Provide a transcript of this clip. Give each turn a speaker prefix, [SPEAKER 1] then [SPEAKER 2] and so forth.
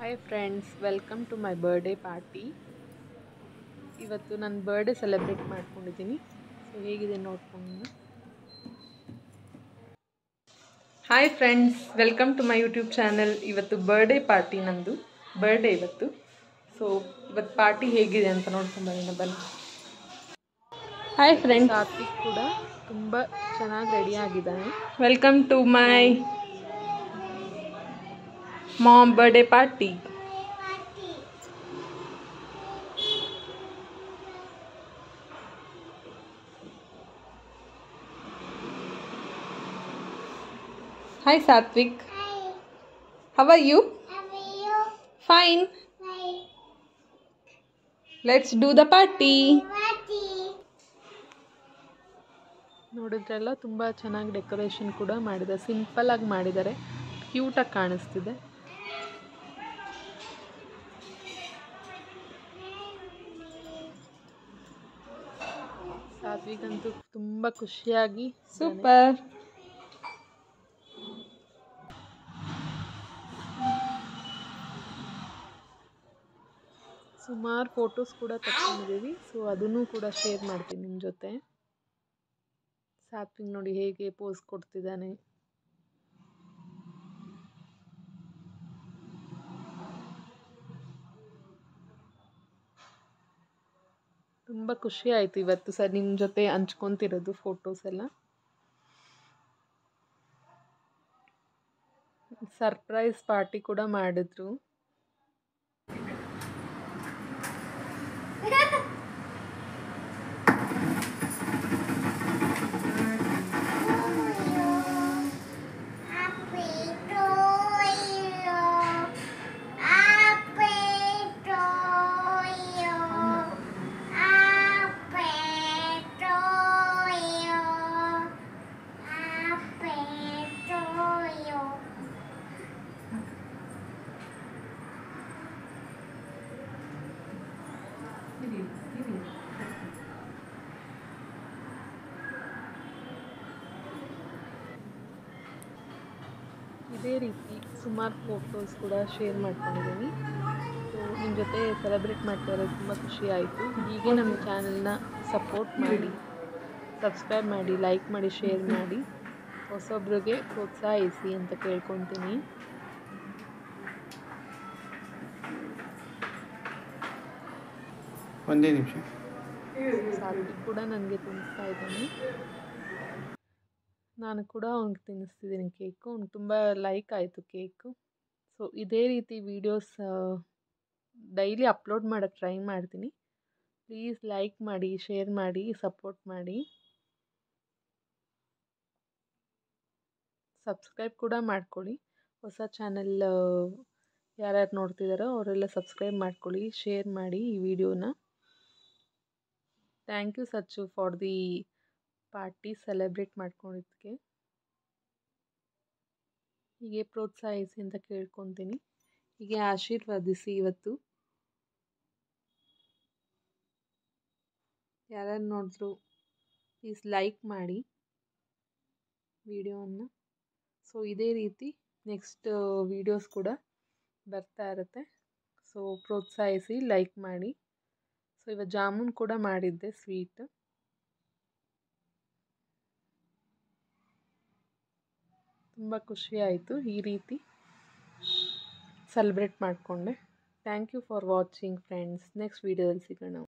[SPEAKER 1] Hi friends, welcome to my birthday party. ಇವತ್ತು ನನ್ನ birthday celebrate ಮಾಡ್ಕೊಂಡಿದ್ದೀನಿ. ಸೊ ಹೇಗಿದೆ ನೋಡ್ಕೊಂಡು. Hi friends, welcome to my YouTube channel. ಇವತ್ತು ಬರ್ಡೇ ಪಾರ್ಟಿ, ನಂದು ಬರ್ಡೇ ಇವತ್ತು. ಸೊ ಇವತ್ತು ಪಾರ್ಟಿ ಹೇಗಿದೆ ಅಂತ ನೋಡ್ಕೊಂಬರೋಣ ಬನ್ನಿ. ಹಾಯ್ ಫ್ರೆಂಡ್ಸ್, ಸಾತ್ವಿಕ್ ಕೂಡ ತುಂಬ ಚೆನ್ನಾಗಿ ರೆಡಿ ಆಗಿದ್ದಾನೆ. Welcome to my mom birthday party. Hi Satvik.
[SPEAKER 2] Hi.
[SPEAKER 1] How are you?
[SPEAKER 2] How are you?
[SPEAKER 1] Fine.
[SPEAKER 2] Hi.
[SPEAKER 1] Let's do the party.
[SPEAKER 2] Party.
[SPEAKER 1] ನೋಡಿದ್ರೆಲ್ಲ ತುಂಬ ಚೆನ್ನಾಗಿ ಡೆಕೋರೇಷನ್ ಕೂಡ ಮಾಡಿದ್ದಾರೆ. ಸಿಂಪಲ್ ಆಗಿ ಮಾಡಿದ್ದಾರೆ, ಕ್ಯೂಟಾಗಿ ಕಾಣಿಸ್ತಿದೆ. ಸಾತ್ವಿಕ್ ಅಂತೂ ತುಂಬ ಖುಷಿಯಾಗಿ ಸೂಪರ್. ಸುಮಾರು ಫೋಟೋಸ್ ಕೂಡ ತಗೊಂಡಿದ್ದೀವಿ. ಸೊ ಅದನ್ನು ಕೂಡ ಶೇರ್ ಮಾಡ್ತೀನಿ ನಿಮ್ಮ ಜೊತೆ. ಸಾತ್ವಿಕ್ ನೋಡಿ ಹೇಗೆ ಪೋಸ್ ಕೊಡ್ತಿದ್ದಾನೆ. ತುಂಬ ಖುಷಿ ಆಯಿತು ಇವತ್ತು ಸರ್ ನಿಮ್ಮ ಜೊತೆ ಹಂಚ್ಕೊತಿರೋದು ಫೋಟೋಸ್ ಎಲ್ಲ. ಸರ್ಪ್ರೈಸ್ ಪಾರ್ಟಿ ಕೂಡ ಮಾಡಿದ್ರು. ಇದೇ ರೀತಿ ಸುಮಾರು ಫೋಟೋಸ್ ಕೂಡ ಶೇರ್ ಮಾಡ್ಕೊಂಡಿದ್ದೀನಿ. ಸೊ ನಿಮ್ಮ ಜೊತೆ ಸೆಲೆಬ್ರೇಟ್ ಮಾಡ್ತಾ ಇರೋದು ತುಂಬ ಖುಷಿ ಆಯಿತು. ಹೀಗೆ ನಮ್ಮ ಚಾನಲ್ನ ಸಪೋರ್ಟ್ ಮಾಡಿ, ಸಬ್ಸ್ಕ್ರೈಬ್ ಮಾಡಿ, ಲೈಕ್ ಮಾಡಿ, ಶೇರ್ ಮಾಡಿ, ಹೊಸೊಬ್ರಿಗೆ ಪ್ರೋತ್ಸಾಹಿಸಿ ಅಂತ ಕೇಳ್ಕೊತೀನಿ.
[SPEAKER 3] ಒಂದೇ ನಿಮಿಷ.
[SPEAKER 1] ಸಾತ್ವಿಕ್ ಕೂಡ ನನಗೆ ತಿನ್ನಿಸ್ತಾ ಇದ್ದಾನೆ. ನಾನು ಕೂಡ ಅವ್ನಿಗೆ ತಿನ್ನಿಸ್ತಿದ್ದೀನಿ ಕೇಕು. ಅವ್ನಿಗೆ ತುಂಬ ಲೈಕ್ ಆಯಿತು ಕೇಕು. ಸೊ ಇದೇ ರೀತಿ ವೀಡಿಯೋಸ್ ಡೈಲಿ ಅಪ್ಲೋಡ್ ಮಾಡೋಕ್ಕೆ ಟ್ರೈ ಮಾಡ್ತೀನಿ. ಪ್ಲೀಸ್ ಲೈಕ್ ಮಾಡಿ, ಶೇರ್ ಮಾಡಿ, ಸಪೋರ್ಟ್ ಮಾಡಿ. ಸಬ್ಸ್ಕ್ರೈಬ್ ಕೂಡ ಮಾಡ್ಕೊಳ್ಳಿ. ಹೊಸ ಚಾನಲ್ ಯಾರ್ಯಾರು ನೋಡ್ತಿದ್ದಾರೋ ಅವರೆಲ್ಲ ಸಬ್ಸ್ಕ್ರೈಬ್ ಮಾಡ್ಕೊಳ್ಳಿ, ಶೇರ್ ಮಾಡಿ ಈ ವಿಡಿಯೋನ. Thank you Sachchu for the party celebrate ಮಾಡ್ಕೊಂಡಿದ್ದಕ್ಕೆ. ಹೀಗೆ ಪ್ರೋತ್ಸಾಹಿಸಿ ಅಂತ ಕೇಳ್ಕೊತೀನಿ. ಹೀಗೆ ಆಶೀರ್ವದಿಸಿ. ಇವತ್ತು ಯಾರ್ಯಾರು ನೋಡಿದ್ರು ಪ್ಲೀಸ್ ಲೈಕ್ ಮಾಡಿ ವಿಡಿಯೋವನ್ನು. ಸೊ ಇದೇ ರೀತಿ ನೆಕ್ಸ್ಟ್ ವೀಡಿಯೋಸ್ ಕೂಡ ಬರ್ತಾ ಇರುತ್ತೆ. ಸೊ ಪ್ರೋತ್ಸಾಹಿಸಿ, ಲೈಕ್ ಮಾಡಿ. ಸೊ ಇವತ್ತು ಜಾಮೂನ್ ಕೂಡ ಮಾಡಿದ್ದೆ, ಸ್ವೀಟ್. ತುಂಬ ಖುಷಿ ಆಯಿತು ಈ ರೀತಿ ಸೆಲೆಬ್ರೇಟ್ ಮಾಡಿಕೊಂಡೆ. Thank you for watching friends. Next ವೀಡಿಯೋದಲ್ಲಿ ಸಿಗೋಣ.